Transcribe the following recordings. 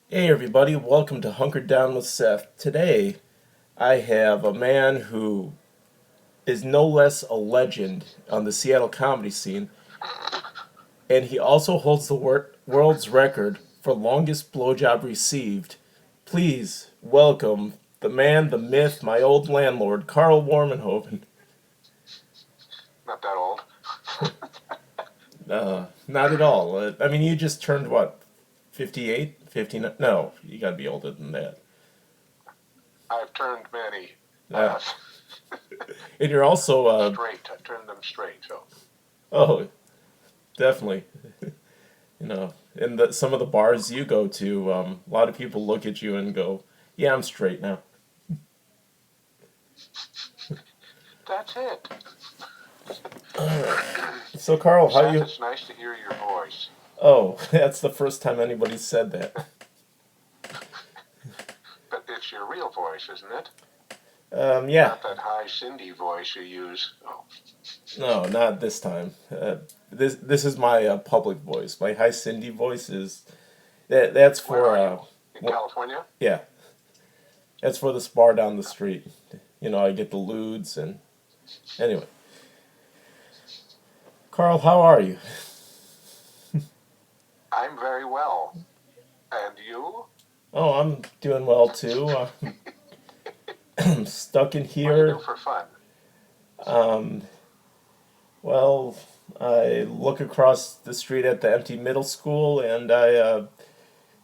Hey everybody, welcome to Hunkered Down with Seth. Today I have a man who is no less a legend on the Seattle comedy scene, and he also holds the world's record for longest blowjob received. Please welcome the man, the myth, my old landlord, Carl Warmenhoven. Not that old. Not at all. I mean, you just turned what, 58? 59? No, you gotta be older than that. I've turned many Uh, and you're also, straight. I've turned them straight. So oh, definitely. In some of the bars you go to, a lot of people look at you and go, "Yeah, I'm straight now." that's it. All right. So, Carl, how Seth, you? it's nice to hear your voice. Oh, that's the first time anybody said that. But it's your real voice, isn't it? Yeah, Not that high Cindy voice you use. Oh, no, not this time. This is my public voice. My high Cindy voice is that's where for are you? In what? California? Yeah, that's for this bar down the street. I get the lewds and anyway. Carl, how are you? I'm very well. And you? Oh, I'm doing well too. I'm stuck in What do you do here. for fun? Um, well, I look across the street at the empty middle school, and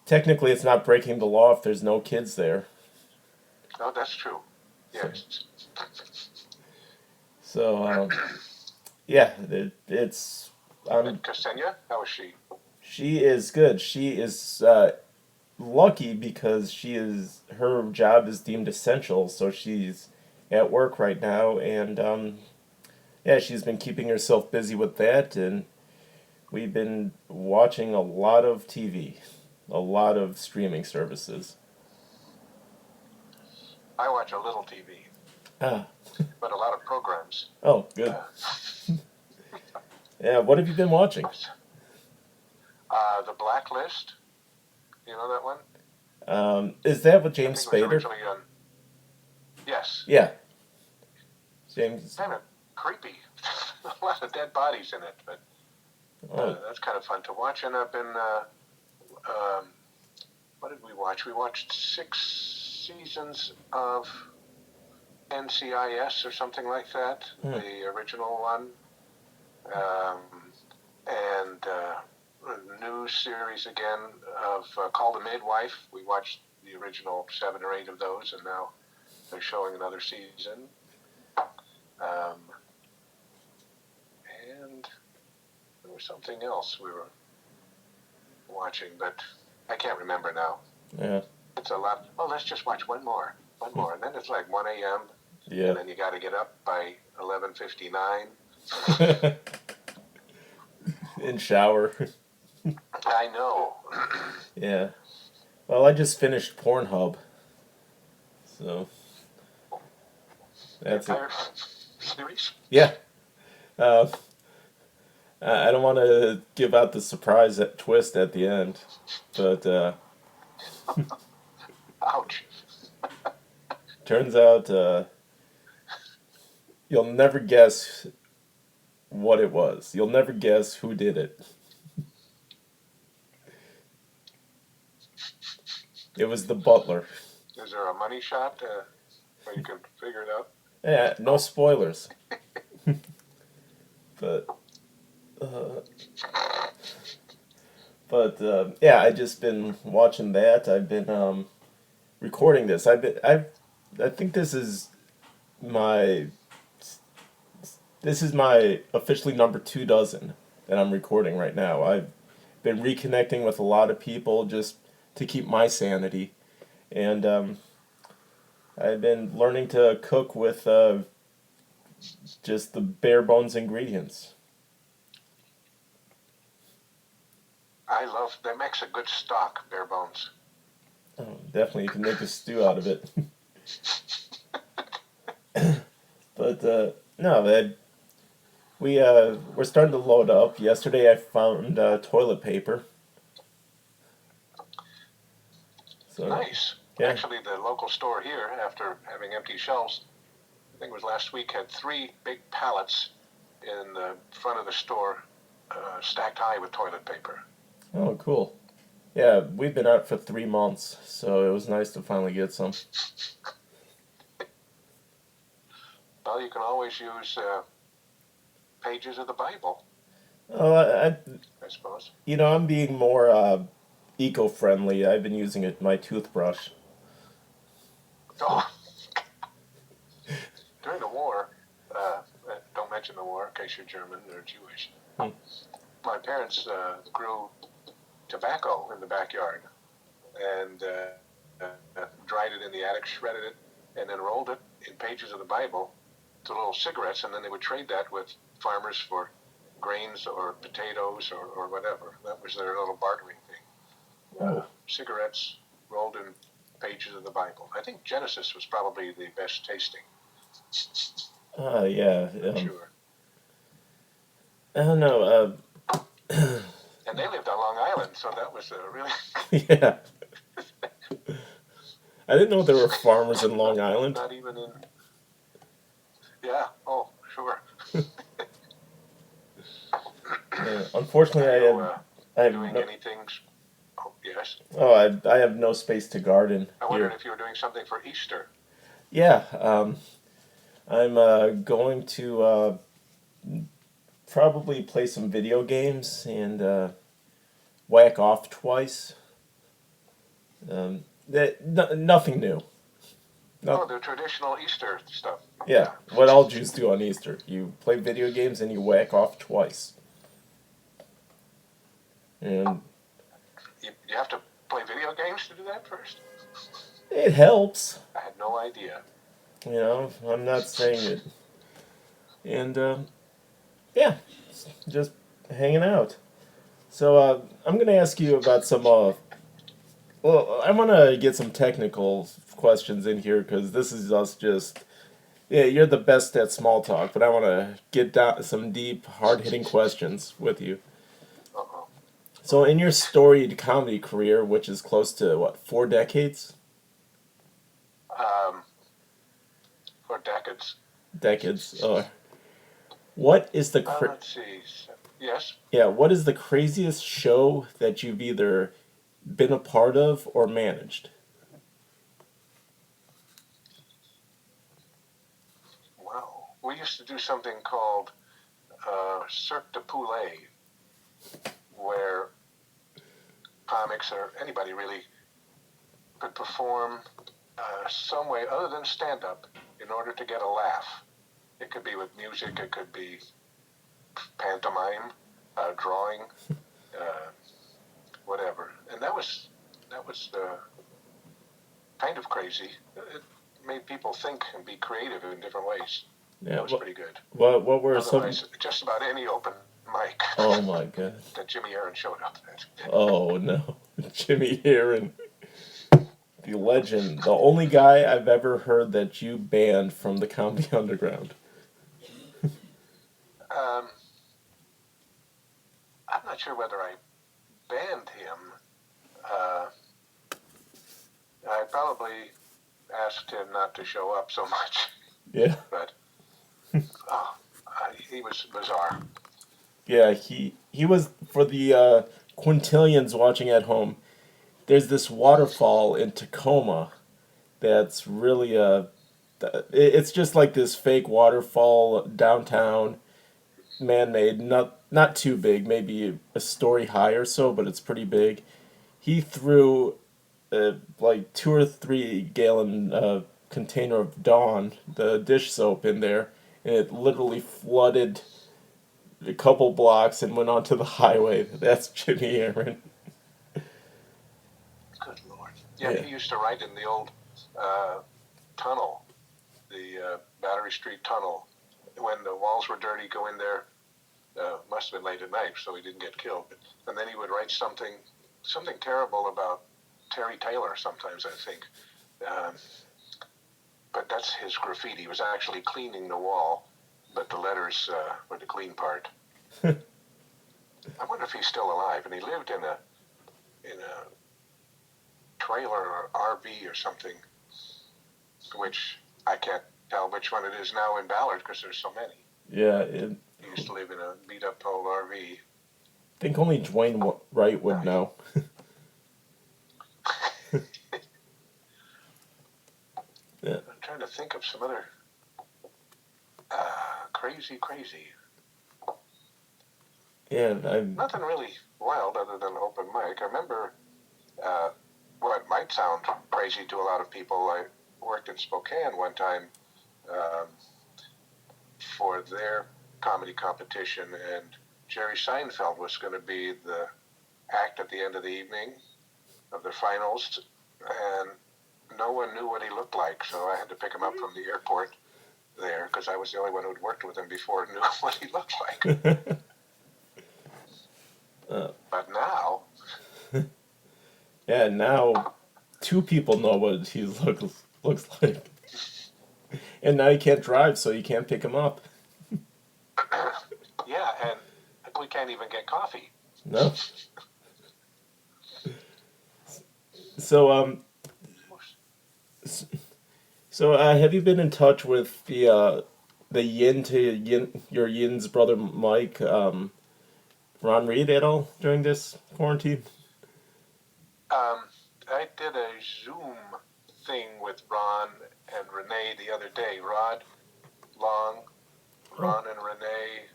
technically it's not breaking the law if there's no kids there. Oh, that's true. So, Yes. so yeah, it's And um, Ksenia, how is she? she is good. She is lucky because her job is deemed essential, so she's at work right now, and yeah, she's been keeping herself busy with that, and we've been watching a lot of TV, a lot of streaming services. I watch a little TV, Ah, but a lot of programs. oh, good. Uh, Yeah, what have you been watching? the Blacklist. You know that one? Is that with I James think it was Spader? originally on. Yes. Yeah, James. Kind of creepy. A lot of dead bodies in it, but Oh, that's kind of fun to watch. And I've been. What did we watch? We watched 6 seasons of NCIS or something like that, hmm. the original one. Um, and a new series again of Call the Midwife. We watched the original 7 or 8 of those, and now they're showing another season. Um, and there was something else we were watching, but I can't remember now. Yeah, It's a lot. Oh, let's just watch one more, and then it's like 1 a.m. yeah. and then you got to get up by 11:59. In shower. I know. Yeah. Well, I just finished Pornhub, so The that's it. entire series. Yeah. Uh, I don't want to give out the surprise twist at the end, but Ouch. turns out you'll never guess what it was. You'll never guess who did it. It was the butler. Is there a money shot where you can figure it out? Yeah, no spoilers. But uh, yeah, I just been watching that. I've been recording this. I think my this is my officially number 2 dozen that I'm recording right now. I've been reconnecting with a lot of people just to keep my sanity, and I've been learning to cook with just the bare bones ingredients. I love. That makes a good stock, bare bones. Oh, definitely, you can make a stew out of it. But no, we're starting to load up. Yesterday, I found toilet paper. So Nice. yeah. Actually, the local store here, after having empty shelves, I think it was last week, had 3 big pallets in the front of the store, stacked high with toilet paper. Oh, cool. Yeah, we've been out for 3 months, so it was nice to finally get some. Well, you can always use pages of the Bible, Oh, I suppose. I'm being more eco-friendly. I've been using it my toothbrush. Oh, during the war, don't mention the war in case you're German or Jewish. Hmm. My parents grew tobacco in the backyard and dried it in the attic, shredded it, and then rolled it in pages of the Bible to little cigarettes, and then they would trade that with farmers for grains or potatoes or whatever. That was their little bartering thing. Oh, Cigarettes rolled in pages of the Bible. I think Genesis was probably the best tasting. yeah. I'm sure. I don't know. And they lived on Long Island, so that was really Yeah. I didn't know there were farmers in Long Island. not even in. Yeah. Oh, sure. Yeah. Unfortunately, Are you I have doing no. anything? Oh, yes. Oh, I have no space to garden I wondered here. if you were doing something for Easter. Yeah. I'm going to probably play some video games and whack off twice. Nothing new. Oh, No, the traditional Easter stuff. yeah, Yeah. what all Jews do on Easter. You play video games and you whack off twice. And You have to play video games to do that first? it helps. I had no idea. I'm not saying it. And yeah, just hanging out. So I'm going to ask you about some. Well, I want to get some technical questions in here because this is us just. Yeah, you're the best at small talk, but I want to get down some deep, hard-hitting questions with you. Uh-oh. So, in your storied comedy career, which is close to what, 4 decades? Um, for decades. Decades. What is the Let's see. Yes. yeah? What is the craziest show that you've either been a part of or managed? Wow. We used to do something called Cirque du Poulet, where comics or anybody really could perform some way other than stand-up in order to get a laugh. It could be with music, it could be pantomime, drawing, whatever. And that was kind of crazy. It made people think and be creative in different ways. Yeah. That was pretty good. What were some? Otherwise, just about any open mic Oh my god. that Jimmy Aaron showed up at. Oh no, Jimmy Aaron, the legend, the only guy I've ever heard that you banned from the Comedy Underground. Um, I'm not sure whether I banned him. I probably asked him not to show up so much, Yeah. but he was bizarre. Yeah, he was for the quintillions watching at home. There's this waterfall in Tacoma that's really it's just like this fake waterfall downtown, man-made, not too big, maybe a story high or so, but it's pretty big. He threw like 2 or 3 gallon container of Dawn, the dish soap, in there, and it literally flooded a couple blocks and went onto the highway. That's Jimmy Aaron. Good Lord. Yeah, Yeah. he used to write in the old tunnel, the Battery Street Tunnel. When the walls were dirty, go in there. Must have been late at night, so he didn't get killed. And then he would write something terrible about Terry Taylor sometimes, I think. But that's his graffiti. He was actually cleaning the wall, but the letters were the clean part. I wonder if he's still alive. And he lived in a trailer or RV or something, which I can't tell which one it is now in Ballard because there's so many. Yeah, He used to live in a beat-up old RV. I think only Dwayne Wright would know. Yeah. I'm trying to think of some other crazy. Yeah, Nothing really wild other than open mic. I remember what might sound crazy to a lot of people. I worked in Spokane one time for their comedy competition, and Jerry Seinfeld was going to be the act at the end of the evening of the finals, and no one knew what he looked like, so I had to pick him up from the airport there because I was the only one who'd worked with him before and knew what he looked like. But now, yeah, now 2 people know what he looks like, and now he can't drive, so you can't pick him up. yeah, and we can't even get coffee. No. So have you been in touch with the yin to yin your yin's brother Mike, Ron Reed at all during this quarantine? I did a Zoom thing with Ron and Renee the other day. Rod Long, Ron and Renee,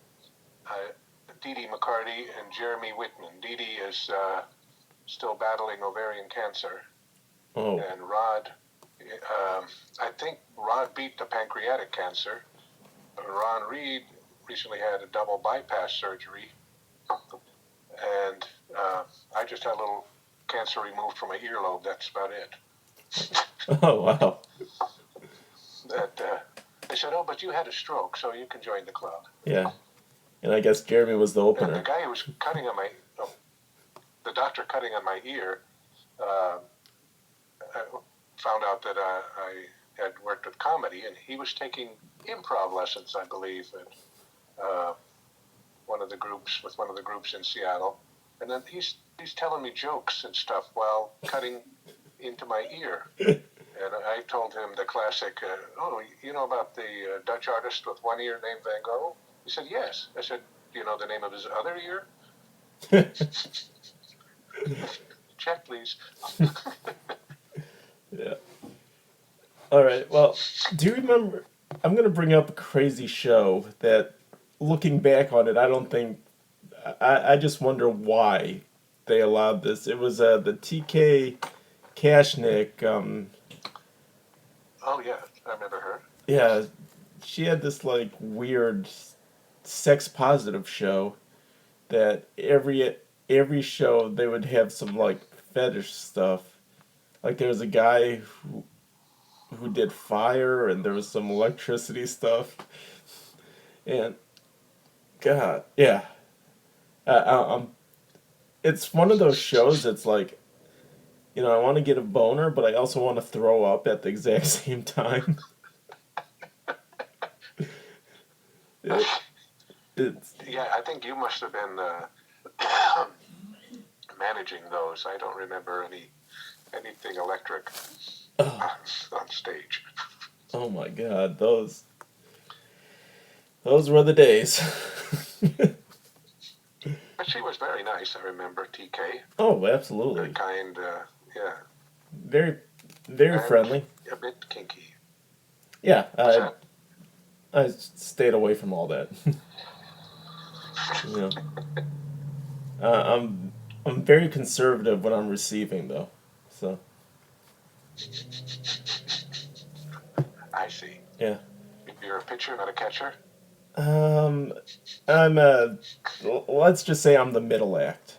Dee Dee McCarty, and Jeremy Whitman. Dee Dee is still battling ovarian cancer. Oh. And Rod, I think Rod beat the pancreatic cancer. Ron Reed recently had a double bypass surgery. And I just had a little cancer removed from my earlobe. That's about it. Oh, wow. They said, "Oh, but you had a stroke, so you can join the club." Yeah. And I guess Jeremy was the And opener. the guy who was cutting on the doctor cutting on my ear, found out that I had worked with comedy, and he was taking improv lessons, I believe, at one of the groups in Seattle. And then he's telling me jokes and stuff while cutting into my ear. And I told him the classic, "Oh, you know about the Dutch artist with one ear named Van Gogh?" He said, "Yes." I said, "Do you know the name of his other ear?" Check, please. Yeah. All right. Well, do you remember? I'm gonna bring up a crazy show that, looking back on it, I don't think. I just wonder why they allowed this. It was the TK Kashnik. Oh, yeah, I remember her. Yeah, she had this like weird sex positive show that every show they would have some like fetish stuff. Like there was a guy who did fire, and there was some electricity stuff. And God, yeah, it's one of those shows that's like, I want to get a boner, but I also want to throw up at the exact same time. It's Yeah, I think you must have been managing those. I don't remember anything electric on stage. oh my God, those were the days. But she was very nice. I remember TK. Oh, Very absolutely. kind. Yeah. Very, very And friendly. a bit kinky. Yeah, What's that? I stayed away from all that. you know, I'm very conservative when I'm receiving though. So I see. yeah. You're a pitcher, not a catcher? Um, I'm let's just say I'm the middle act.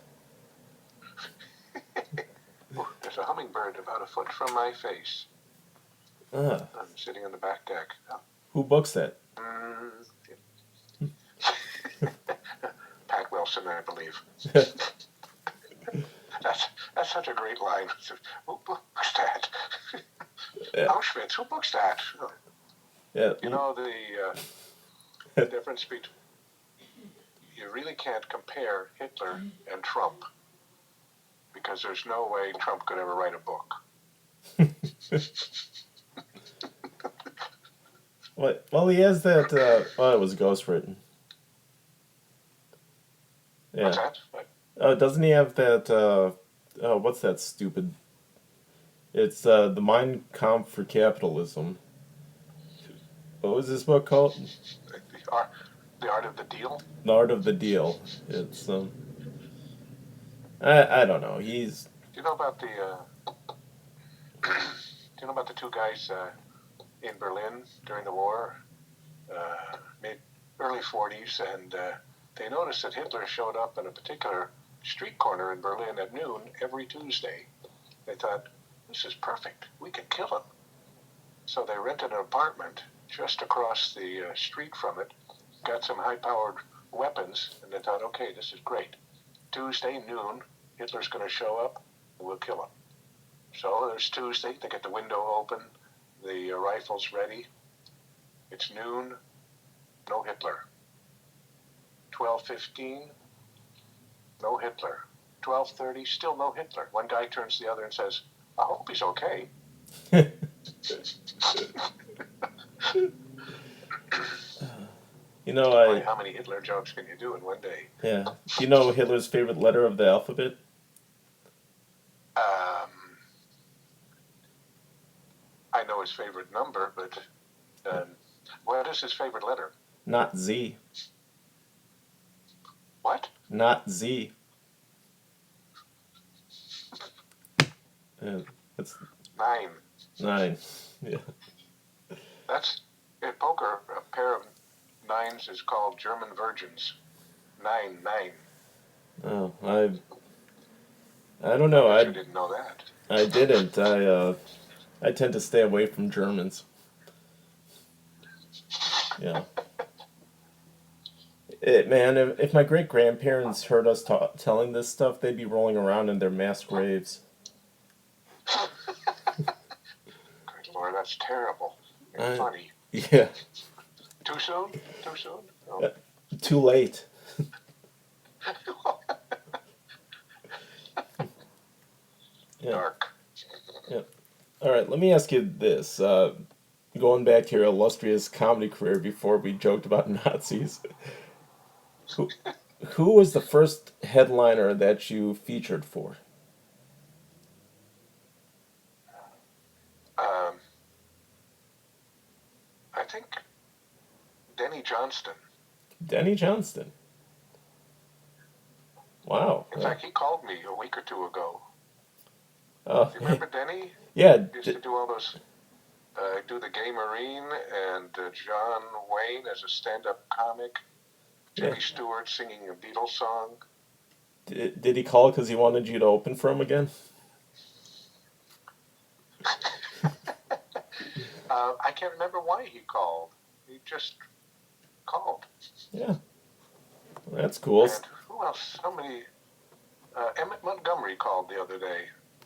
Ooh, there's a hummingbird about a foot from my face. Uh, I'm sitting on the back deck. who books that? Pat Wilson, I believe. That's such a great line. Who books that? Yeah. Auschwitz, who books that? Yeah. You know, the difference between, you really can't compare Hitler and Trump because there's no way Trump could ever write a book. What? Well, he has that. Oh, it was ghostwritten. What's Yeah. that? What? Doesn't he have that? Oh, what's that stupid? It's the Mein Kampf for Capitalism. What was this book called? The art, the art of the deal. The Art of the Deal. It's I don't know. He's Do you know about the Do you know about the two guys in Berlin during the war, mid early 40s, and they noticed that Hitler showed up in a particular street corner in Berlin at noon every Tuesday. They thought, this is perfect. We can kill him. So they rented an apartment just across the street from it, got some high-powered weapons, and they thought, okay, this is great. Tuesday noon, Hitler's going to show up, and we'll kill him. So there's Tuesday. They get the window open, the rifles ready. It's noon, no Hitler. 12:15, no Hitler. 12:30, still no Hitler. One guy turns to the other and says, I hope he's okay. you know Boy, I how many Hitler jokes can you do in one day? yeah. Do you know Hitler's favorite letter of the alphabet? Um, I know his favorite number, but what is his favorite letter? Not Z. What? Not Z. Yeah, that's 9. 9. Yeah. That's in poker. A pair of 9s is called German virgins. 9, 9. Oh, I don't know. I bet you didn't know that. I didn't. I tend to stay away from Germans. Yeah. Man, if my great grandparents heard us telling this stuff, they'd be rolling around in their mass graves. Good Lord, that's terrible and Uh, funny. yeah. Too soon? Too soon? No. Too late. Yeah. Dark. Yeah. All right. Let me ask you this. Going back to your illustrious comedy career before we joked about Nazis, who who was the first headliner that you featured for? Um, I think Denny Johnston. Denny Johnston. Wow. In fact, he called me a week or two ago. Oh, Do you remember Denny? yeah. He used to do all those, do the Gay Marine and John Wayne as a stand-up comic. Yeah. Jimmy Stewart singing a Beatles song. Did he call because he wanted you to open for him again? I can't remember why he called. He just called. Yeah. That's cool. And who else? Somebody, Emmett Montgomery called the other day,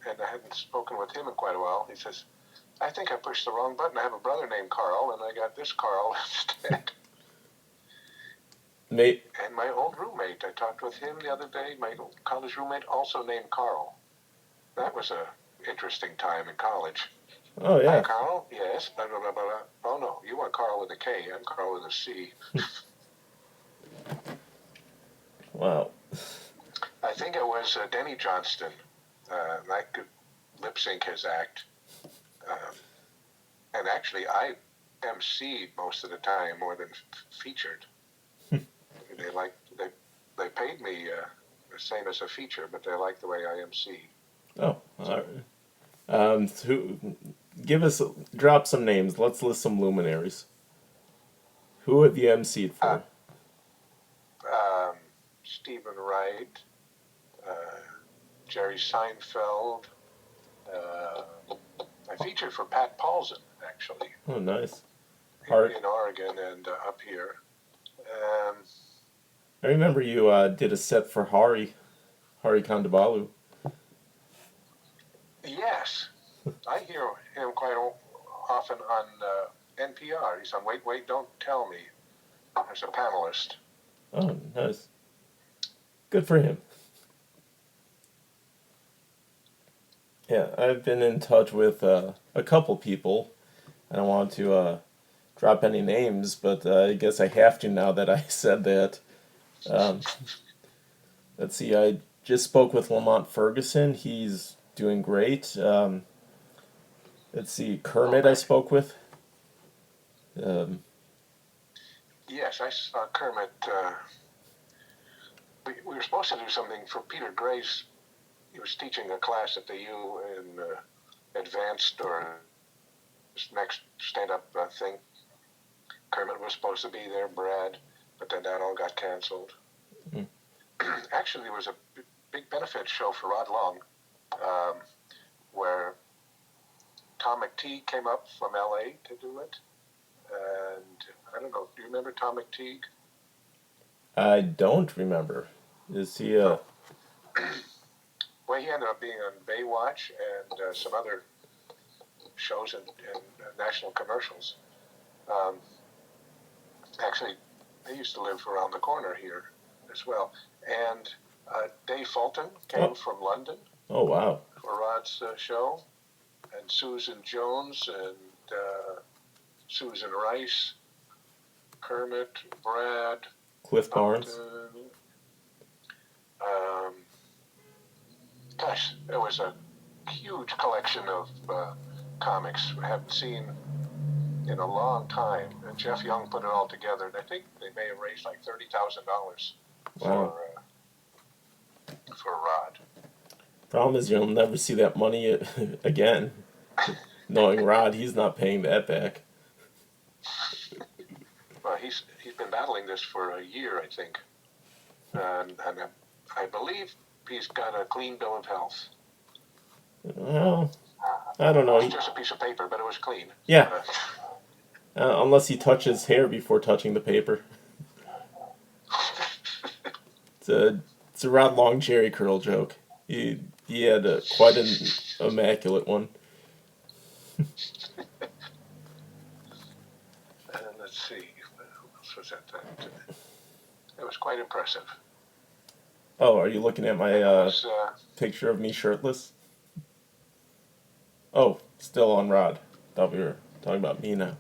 and I hadn't spoken with him in quite a while. He says, I think I pushed the wrong button. I have a brother named Carl, and I got this Carl instead. Mate. And my old roommate, I talked with him the other day, my old college roommate, also named Carl. That was a interesting time in college. Oh Hi, yeah. Carl? Yes. Blah, blah, blah, blah. Oh, no. You want Carl with a K. I'm Carl with a C. Wow. I think it was Denny Johnston. I could lip sync his act. And actually, I emceed most of the time more than featured. They paid me the same as a feature, but they liked the way I emceed. Oh. All right. Drop some names. Let's list some luminaries. Who have you emceed for? Stephen Wright, Jerry Seinfeld. I featured for Pat Paulson, actually. Oh, nice. In Oregon and up here. I remember you did a set for Hari Kondabolu. Yes, I hear him quite often on NPR. He's on Wait, Wait, Don't Tell Me as a panelist. Oh, nice. Good for him. Yeah, I've been in touch with a couple people. I don't want to drop any names, but I guess I have to now that I said that. Um, let's see, I just spoke with Lamont Ferguson. He's doing great. Let's see, Oh, Kermit I nice. spoke with. Um, Yes, I saw Kermit. We were supposed to do something for Peter Gray's. He was teaching a class at the U in advanced or his next stand-up thing. Kermit was supposed to be there, Brad, but then that all got canceled. mm, Actually, there was a big benefit show for Rod Long, um, where Tom McTeague came up from L.A. to do it, and I don't know. Do you remember Tom McTeague? I don't remember. Is he Oh, well, he ended up being on Baywatch and some other shows and national commercials. Um, Actually, they used to live around the corner here as well. And Dave Fulton came Oh, from London oh wow. for Rod's show, and Susan Jones and Susan Rice, Kermit, Brad, Cliff Barnes. Upton. Um, Gosh, there was a huge collection of comics I haven't seen in a long time. And Jeff Young put it all together, and I think they may have raised like $30,000 Wow. for Rod. Problem is you'll never see that money again. Knowing Rod, he's not paying that back. Well, he's been battling this for a year, I think, and I believe he's got a clean bill of health. Well, I don't It know. was just a piece of paper, but it was clean. Yeah, unless he touches hair before touching the paper. It's a Rod Long Jerry curl joke. He had quite an immaculate one. And let's see, who else was at that? It was quite impressive. Oh, are you looking at my And it was, picture of me shirtless? Oh, still on Rod. Thought we were talking about me now.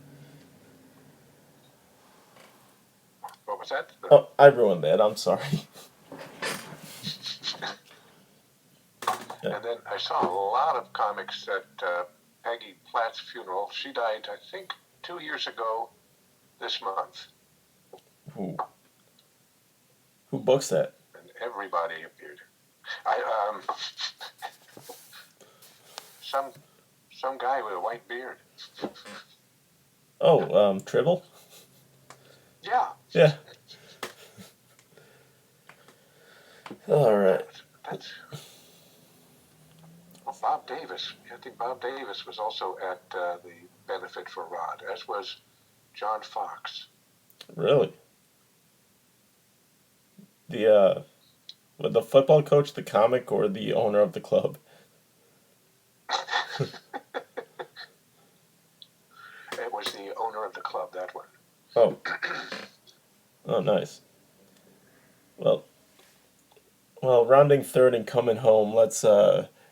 what was that? Oh, I ruined that. I'm sorry. Yeah. And then I saw a lot of comics at Peggy Platt's funeral. She died, I think, 2 years ago this month. Who who books that? And everybody appeared. I some some guy with a white beard. Oh, Tribble. Yeah. Yeah. All right. That's well, Bob Davis. I think Bob Davis was also at the benefit for Rod, as was John Fox. Really? The football coach, the comic, or the owner of the club? It was the owner of the club, that one. Oh, oh, nice. Well, well, rounding third and coming home. Let's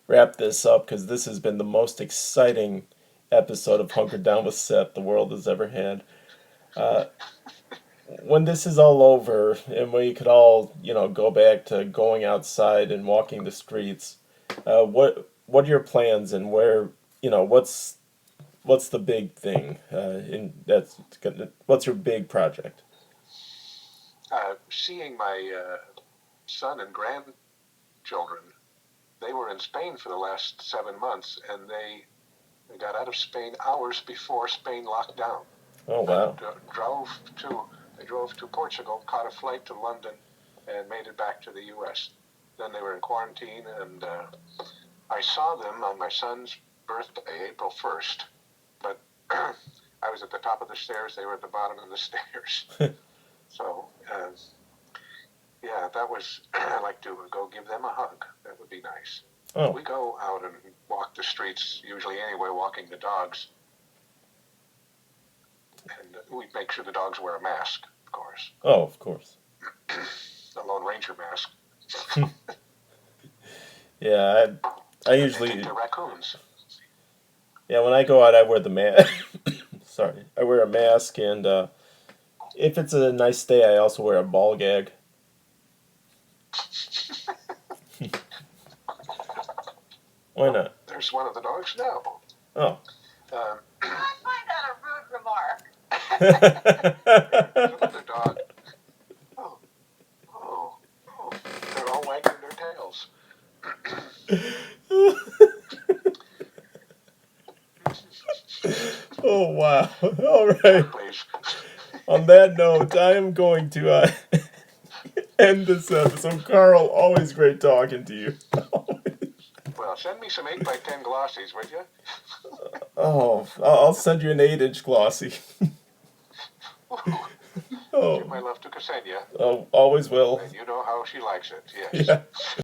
wrap this up because this has been the most exciting episode of Hunkered Down with Seth the world has ever had. Uh, when this is all over and we could all, go back to going outside and walking the streets, what are your plans and where, what's the big thing? What's your big project? Seeing my son and grandchildren, they were in Spain for the last 7 months, and they got out of Spain hours before Spain locked down. Oh wow! They drove to Portugal, caught a flight to London, and made it back to the U.S. Then they were in quarantine, and I saw them on my son's birthday, April 1st, but I was at the top of the stairs, they were at the bottom of the stairs. So, yeah, that was, I'd like to go give them a hug. That would be nice. Oh, We go out and walk the streets, usually anyway, walking the dogs. And we make sure the dogs wear a mask, of course. oh, of course. The Lone Ranger mask. Yeah, I They usually, think they're raccoons. yeah, when I go out, I wear the mask. Sorry, I wear a mask, and if it's a nice day, I also wear a ball gag. Why not? There's one of the dogs now. Oh. Um, I find that a rude remark. there's another dog. Oh, oh, oh. They're all wagging their tails. Oh, wow. All right. Please. On that note, I am going to end this episode. Carl, always great talking to you. Well, send me some 8 by 10 glossies, would you? Oh, I'll send you an 8-inch glossy. Give my Oh, love to Ksenia, oh, always will. and you know how she likes it, yes. Yeah.